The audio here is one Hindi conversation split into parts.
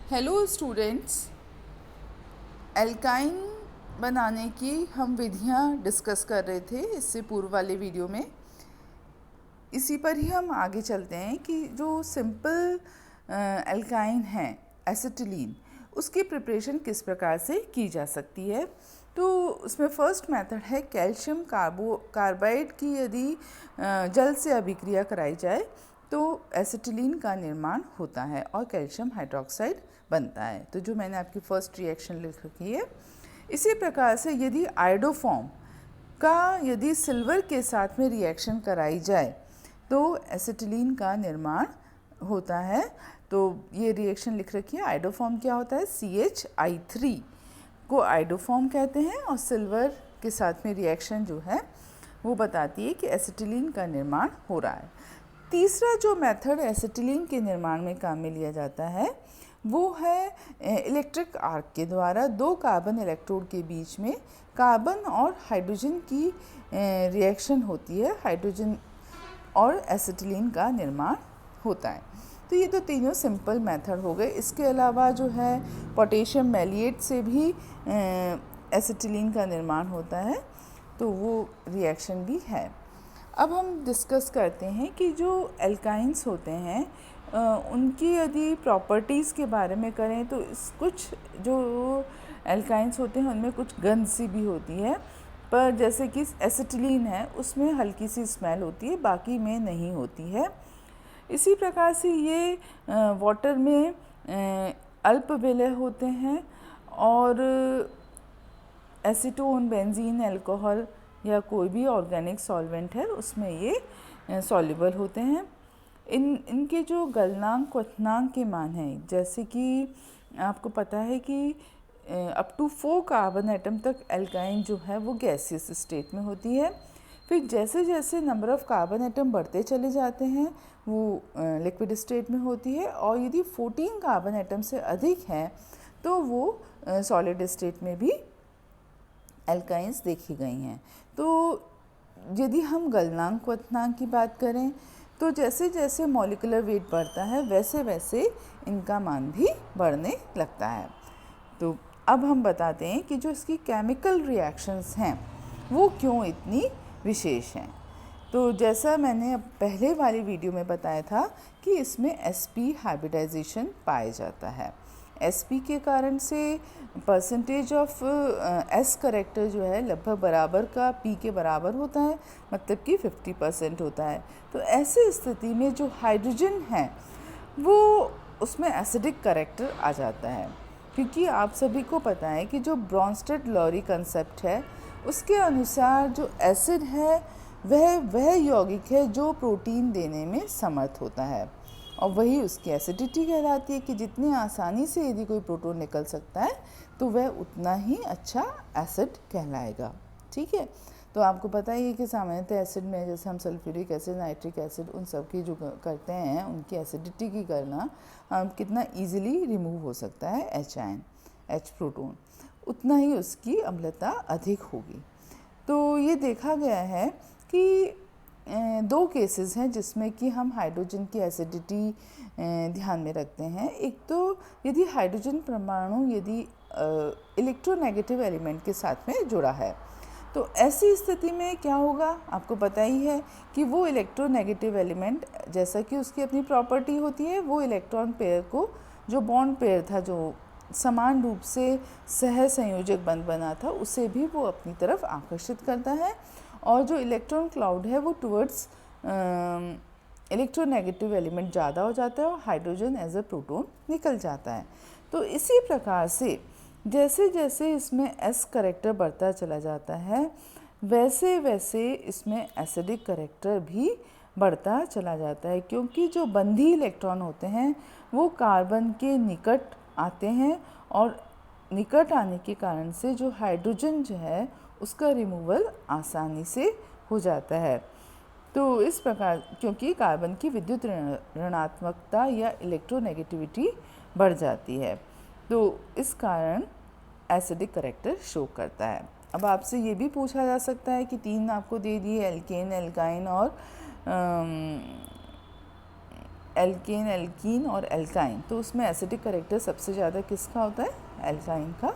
हेलो स्टूडेंट्स, एल्काइन बनाने की हम विधियां डिस्कस कर रहे थे इससे पूर्व वाले वीडियो में। इसी पर ही हम आगे चलते हैं कि जो सिंपल एल्काइन है एसिटिलीन, उसकी प्रिपरेशन किस प्रकार से की जा सकती है। तो उसमें फर्स्ट मेथड है कैल्शियम कार्बाइड की यदि जल से अभिक्रिया कराई जाए तो एसिटिलीन का निर्माण होता है और कैल्शियम हाइड्रोक्साइड बनता है। तो जो मैंने आपकी फर्स्ट रिएक्शन लिख रखी है, इसी प्रकार से यदि आयोडोफॉर्म का यदि सिल्वर के साथ में रिएक्शन कराई जाए तो एसिटिलीन का निर्माण होता है। तो ये रिएक्शन लिख रखी है। आयोडोफॉर्म क्या होता है? CH3 को आयोडोफॉर्म कहते हैं और सिल्वर के साथ में रिएक्शन जो है वो बताती है कि एसिटिलीन का निर्माण हो रहा है। तीसरा जो मेथड एसिटिलीन के निर्माण में काम में लिया जाता है वो है इलेक्ट्रिक आर्क के द्वारा दो कार्बन इलेक्ट्रोड के बीच में कार्बन और हाइड्रोजन की रिएक्शन होती है, हाइड्रोजन और एसिटिलीन का निर्माण होता है। तो ये तो तीनों सिंपल मेथड हो गए। इसके अलावा जो है पोटेशियम मैलिएट से भी एसिटिलीन का निर्माण होता है, तो वो रिएक्शन भी है। अब हम डिस्कस करते हैं कि जो एल्काइंस होते हैं उनकी यदि प्रॉपर्टीज़ के बारे में करें तो कुछ जो एल्काइंस होते हैं उनमें कुछ गंध सी भी होती है, पर जैसे कि एसिटिलीन है उसमें हल्की सी स्मेल होती है, बाकी में नहीं होती है। इसी प्रकार से ये वाटर में अल्प विलय होते हैं और एसीटोन, बेंजीन, अल्कोहल या कोई भी ऑर्गेनिक सॉल्वेंट है उसमें ये सॉल्युबल होते हैं। इनके जो गलनांक क्वथनांक के मान हैं, जैसे कि आपको पता है कि अप टू 4 कार्बन एटम तक एल्काइन जो है वो गैसियस स्टेट में होती है। फिर जैसे जैसे नंबर ऑफ़ कार्बन एटम बढ़ते चले जाते हैं वो लिक्विड स्टेट में होती है, और यदि 14 कार्बन एटम से अधिक हैं तो वो सॉलिड स्टेट में भी एल्काइंस देखी गई हैं। तो यदि हम गलनांक क्वथनांक की बात करें तो जैसे जैसे मॉलिक्यूलर वेट बढ़ता है वैसे वैसे इनका मान भी बढ़ने लगता है। तो अब हम बताते हैं कि जो इसकी केमिकल रिएक्शंस हैं वो क्यों इतनी विशेष हैं। तो जैसा मैंने पहले वाली वीडियो में बताया था कि इसमें sp हाइब्रिडाइजेशन पाया जाता है। sp के कारण से परसेंटेज ऑफ s करेक्टर जो है लगभग बराबर का p के बराबर होता है, मतलब कि 50% होता है। तो ऐसी स्थिति में जो हाइड्रोजन है वो उसमें एसिडिक करेक्टर आ जाता है, क्योंकि आप सभी को पता है कि जो ब्रॉन्स्टेड-लॉरी कंसेप्ट है उसके अनुसार जो एसिड है वह यौगिक है जो प्रोटीन देने में समर्थ होता है, और वही उसकी एसिडिटी कहलाती है कि जितनी आसानी से यदि कोई प्रोटॉन निकल सकता है तो वह उतना ही अच्छा एसिड कहलाएगा। ठीक है, तो आपको पता ही है कि सामान्यतः एसिड में जैसे हम सल्फ्यूरिक एसिड, नाइट्रिक एसिड उन सब की जो करते हैं उनकी एसिडिटी की गणना कितना ईजिली रिमूव हो सकता है एच आयन, एच प्रोटॉन, उतना ही उसकी अम्लता अधिक होगी। तो ये देखा गया है कि दो केसेस हैं जिसमें कि हम हाइड्रोजन की एसिडिटी ध्यान में रखते हैं। एक तो यदि हाइड्रोजन परमाणु यदि इलेक्ट्रोनेगेटिव एलिमेंट के साथ में जुड़ा है तो ऐसी स्थिति में क्या होगा, आपको पता ही है कि वो इलेक्ट्रोनेगेटिव एलिमेंट जैसा कि उसकी अपनी प्रॉपर्टी होती है, वो इलेक्ट्रॉन पेयर को, जो बॉन्ड पेयर था जो समान रूप से सह संयोजक बंध बना था, उसे भी वो अपनी तरफ आकर्षित करता है, और जो इलेक्ट्रॉन क्लाउड है वो टुवर्ड्स इलेक्ट्रोनेगेटिव एलिमेंट ज़्यादा हो जाता है और हाइड्रोजन एज अ प्रोटॉन निकल जाता है। तो इसी प्रकार से जैसे जैसे इसमें s करेक्टर बढ़ता चला जाता है वैसे वैसे इसमें एसिडिक करेक्टर भी बढ़ता चला जाता है, क्योंकि जो बंधी इलेक्ट्रॉन होते हैं वो कार्बन के निकट आते हैं, और निकट आने के कारण से जो हाइड्रोजन जो है उसका रिमूवल आसानी से हो जाता है। तो इस प्रकार क्योंकि कार्बन की विद्युत ऋणात्मकता या इलेक्ट्रोनेगेटिविटी बढ़ जाती है, तो इस कारण एसिडिक करेक्टर शो करता है। अब आपसे ये भी पूछा जा सकता है कि तीन आपको दे दिए, एल्केन, एल्काइन और एल्केन, एल्कीन और एल्काइन, तो उसमें एसिडिक करेक्टर सबसे ज़्यादा किसका होता है? एल्काइन का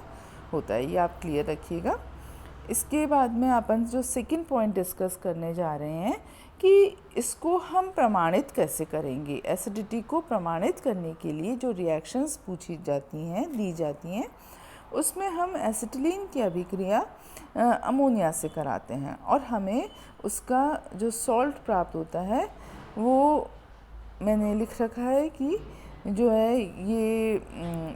होता है। ये आप क्लियर रखिएगा। इसके बाद में अपन जो सेकंड पॉइंट डिस्कस करने जा रहे हैं कि इसको हम प्रमाणित कैसे करेंगे। एसिडिटी को प्रमाणित करने के लिए जो रिएक्शंस पूछी जाती हैं, दी जाती हैं, उसमें हम एसिटिलीन की अभिक्रिया अमोनिया से कराते हैं और हमें उसका जो सॉल्ट प्राप्त होता है वो मैंने लिख रखा है कि जो है ये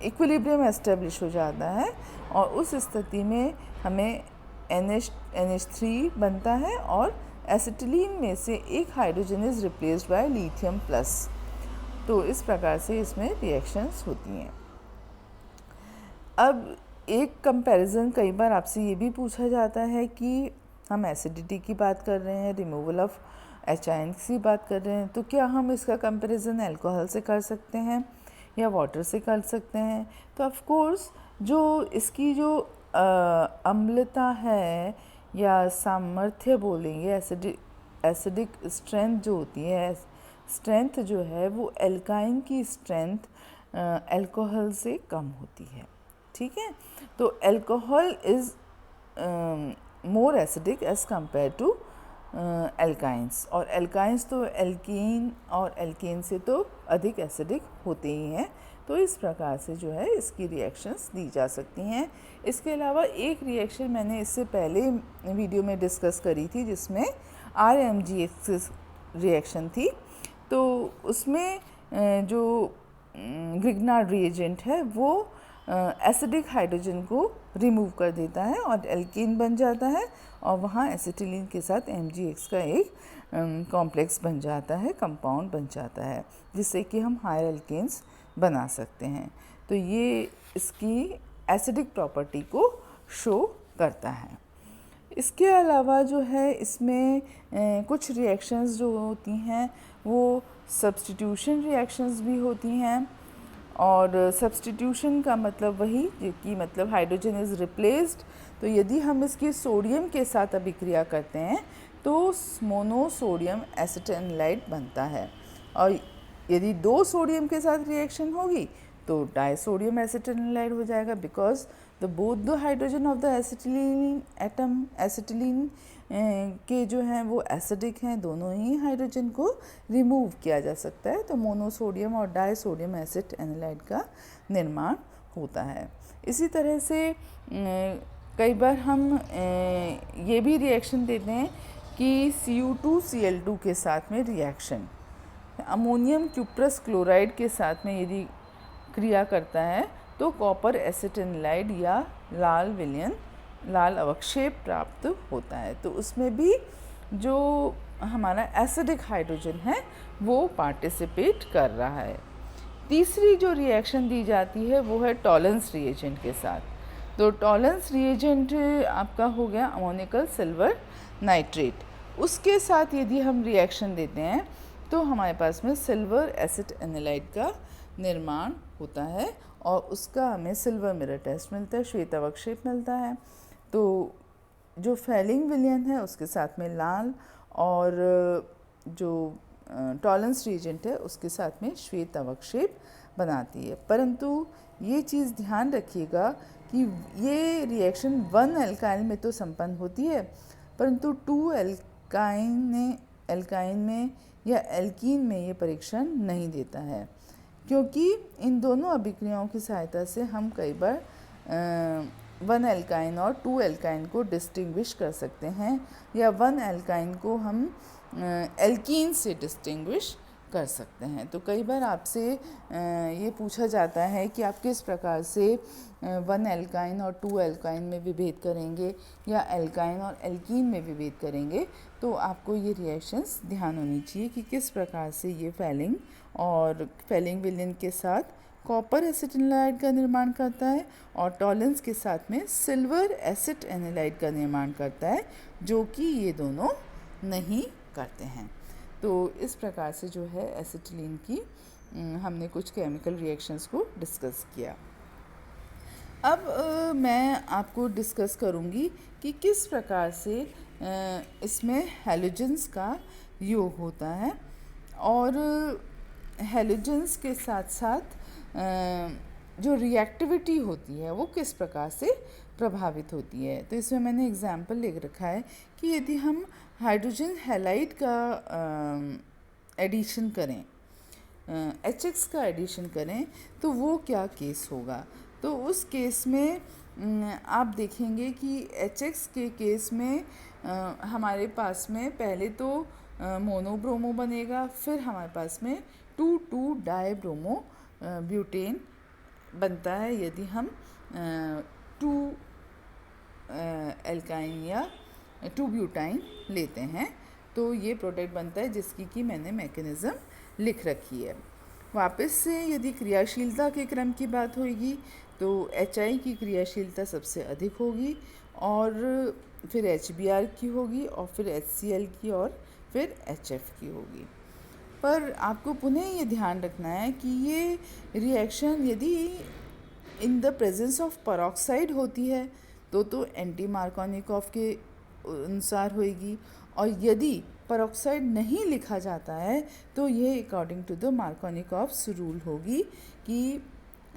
इक्विलिब्रियम एस्टेब्लिश हो जाता है और उस स्थिति में हमें NH3 बनता है और एसिटिलीन में से एक hydrogen is replaced by lithium plus. तो इस प्रकार से इसमें रिएक्शंस होती हैं। अब एक कंपैरिजन कई बार आपसे ये भी पूछा जाता है कि हम एसिडिटी की बात कर रहे हैं, रिमूवल ऑफ HIN की बात कर रहे हैं, तो क्या हम इसका कंपैरिजन अल्कोहल से कर सकते हैं या वाटर से कर सकते हैं? तो ऑफ कोर्स जो इसकी जो अम्लता है या सामर्थ्य बोलेंगे, एसिडिक स्ट्रेंथ जो होती है, स्ट्रेंथ जो है वो एल्काइन की स्ट्रेंथ अल्कोहल से कम होती है। ठीक है, तो alcohol is more acidic as compare to alkynes, और एल्काइंस तो एल्कीन और एल्केन से तो अधिक एसिडिक होते ही हैं। तो इस प्रकार से जो है इसकी रिएक्शंस दी जा सकती हैं। इसके अलावा एक रिएक्शन मैंने इससे पहले वीडियो में डिस्कस करी थी जिसमें RMgX रिएक्शन थी, तो उसमें जो ग्रिग्नार्ड रिएजेंट है वो एसिडिक हाइड्रोजन को रिमूव कर देता है और एल्कीन बन जाता है और वहाँ एसिटिलीन के साथ MgX का एक कॉम्प्लेक्स बन जाता है, कंपाउंड बन जाता है, जिससे कि हम हायर एल्केन्स बना सकते हैं। तो ये इसकी एसिडिक प्रॉपर्टी को शो करता है। इसके अलावा जो है इसमें कुछ रिएक्शंस जो होती हैं वो सब्स्टिट्यूशन रिएक्शंस भी होती हैं, और सब्स्टिट्यूशन का मतलब वही कि मतलब हाइड्रोजन इज़ रिप्लेस्ड। तो यदि हम इसकी सोडियम के साथ अभिक्रिया करते हैं तो मोनोसोडियम एसिटेनलाइड बनता है, और यदि 2 सोडियम के साथ रिएक्शन होगी तो डाइसोडियम एसिटेनलाइड हो जाएगा, because both the hydrogen of the acetylene atom, acetylene के जो हैं वो एसिडिक हैं, दोनों ही हाइड्रोजन को रिमूव किया जा सकता है, तो मोनोसोडियम और डाइसोडियम एसिटेनलाइड का निर्माण होता है। इसी तरह से कई बार हम ये भी रिएक्शन देते हैं कि Cu2Cl2 के साथ में रिएक्शन अमोनियम क्यूप्रस क्लोराइड के साथ में यदि क्रिया करता है तो कॉपर एसिटेनलाइड या लाल विलयन, लाल अवक्षेप प्राप्त होता है। तो उसमें भी जो हमारा एसिडिक हाइड्रोजन है वो पार्टिसिपेट कर रहा है। तीसरी जो रिएक्शन दी जाती है वो है टॉलेंस रिएजेंट के साथ। तो टॉलेंस रिएजेंट आपका हो गया अमोनिकल सिल्वर नाइट्रेट, उसके साथ यदि हम रिएक्शन देते हैं तो हमारे पास में सिल्वर एसिड एनालाइड का निर्माण होता है और उसका हमें सिल्वर मिरर टेस्ट मिलता है, श्वेत अवक्षेप मिलता है। तो जो फेलिंग विलयन है उसके साथ में लाल, और जो टॉलेंस रिएजेंट है उसके साथ में श्वेत अवक्षेप बनाती है। परंतु ये चीज़ ध्यान रखिएगा कि ये रिएक्शन 1 एल्काइल में तो संपन्न होती है, परंतु 2 एल्काइन में या एल्कीन में ये परीक्षण नहीं देता है, क्योंकि इन दोनों अभिक्रियाओं की सहायता से हम कई बार 1 एल्काइन और 2 एल्काइन को डिस्टिंग्विश कर सकते हैं, या 1 एल्काइन को हम एल्कीन से डिस्टिंग्विश कर सकते हैं। तो कई बार आपसे ये पूछा जाता है कि आप किस प्रकार से 1 एल्काइन और 2 एल्काइन में विभेद करेंगे या एल्काइन और एल्कीन में विभेद करेंगे। तो आपको ये रिएक्शंस ध्यान होनी चाहिए कि किस प्रकार से ये फेलिंग विलयन के साथ कॉपर एसिटेनालाइड का निर्माण करता है और टॉलेंस के साथ में सिल्वर एसिड एनालाइड का निर्माण करता है, जो कि ये दोनों नहीं करते हैं। तो इस प्रकार से जो है एसिटिलीन की हमने कुछ केमिकल रिएक्शंस को डिस्कस किया। अब मैं आपको डिस्कस करूंगी कि किस प्रकार से इसमें हैलोजेंस का योग होता है, और हैलोजेंस के साथ साथ जो रिएक्टिविटी होती है वो किस प्रकार से प्रभावित होती है। तो इसमें मैंने एग्जाम्पल लिख रखा है कि यदि हम हाइड्रोजन हैलाइड का एडिशन करें, HX का एडिशन करें, तो वो क्या केस होगा। तो उस केस में आप देखेंगे कि HX के केस में हमारे पास में पहले तो मोनोब्रोमो बनेगा, फिर हमारे पास में 2,2 डाइब्रोमो ब्यूटेन बनता है यदि हम 2 एल्काइन या 2 ब्यूटाइन लेते हैं। तो ये प्रोडक्ट बनता है जिसकी कि मैंने मैकेनिज़्म लिख रखी है। वापस से यदि क्रियाशीलता के क्रम की बात होगी तो HI की क्रियाशीलता सबसे अधिक होगी और फिर HBr की होगी और फिर HCl की और फिर HF की होगी। पर आपको पुनः ये ध्यान रखना है कि ये रिएक्शन यदि in the presence of peroxide होती है तो एंटी मार्कोनिकॉफ के अनुसार होगी, और यदि पेरोक्साइड नहीं लिखा जाता है तो ये according to the Markovnikov's rule होगी कि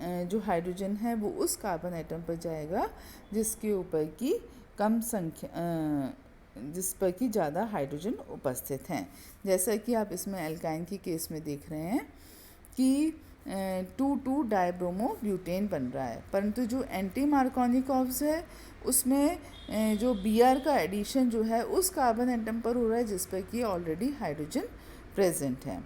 जो हाइड्रोजन है वो उस कार्बन एटम पर जाएगा जिसके ऊपर की कम संख्या जिस पर कि ज़्यादा हाइड्रोजन उपस्थित हैं। जैसा कि आप इसमें एल्काइन के केस में देख रहे हैं कि 2,2 डाइब्रोमो ब्यूटेन बन रहा है, परंतु जो एंटी मार्कोनिकॉफ्स है उसमें जो Br का एडिशन जो है उस कार्बन एटम पर हो रहा है जिस पर कि ऑलरेडी हाइड्रोजन प्रेजेंट है।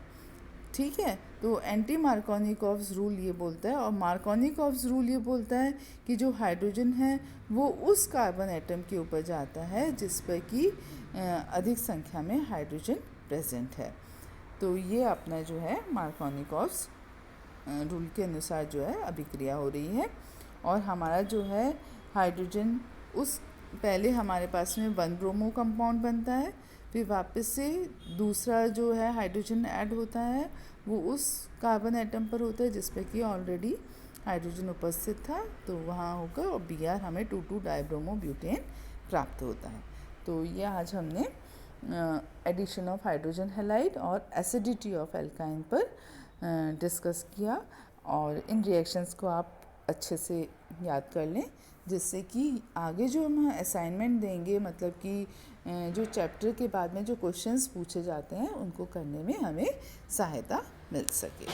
ठीक है, तो एंटी मार्कोनिकॉफ्स रूल ये बोलता है और मार्कोनिकॉफ्स रूल ये बोलता है कि जो हाइड्रोजन है वो उस कार्बन एटम के ऊपर जाता है जिस पर कि अधिक संख्या में हाइड्रोजन प्रेजेंट है। तो ये अपना जो है मार्कोनिकॉफ्स रूल के अनुसार जो है अभिक्रिया हो रही है और हमारा जो है हाइड्रोजन उस पहले हमारे पास में 1 ब्रोमो कंपाउंड बनता है, फिर वापस से दूसरा जो है हाइड्रोजन ऐड होता है वो उस कार्बन एटम पर होता है जिस पर कि ऑलरेडी हाइड्रोजन उपस्थित था, तो वहाँ होकर और Br हमें 2,2 डाइब्रोमो ब्यूटेन प्राप्त होता है। तो ये आज हमने एडिशन ऑफ हाइड्रोजन हैलाइड और एसिडिटी ऑफ एल्काइन पर डिस्कस किया, और इन रिएक्शंस को आप अच्छे से याद कर लें जिससे कि आगे जो हम असाइनमेंट देंगे, मतलब कि जो चैप्टर के बाद में जो क्वेश्चंस पूछे जाते हैं उनको करने में हमें सहायता मिल सके।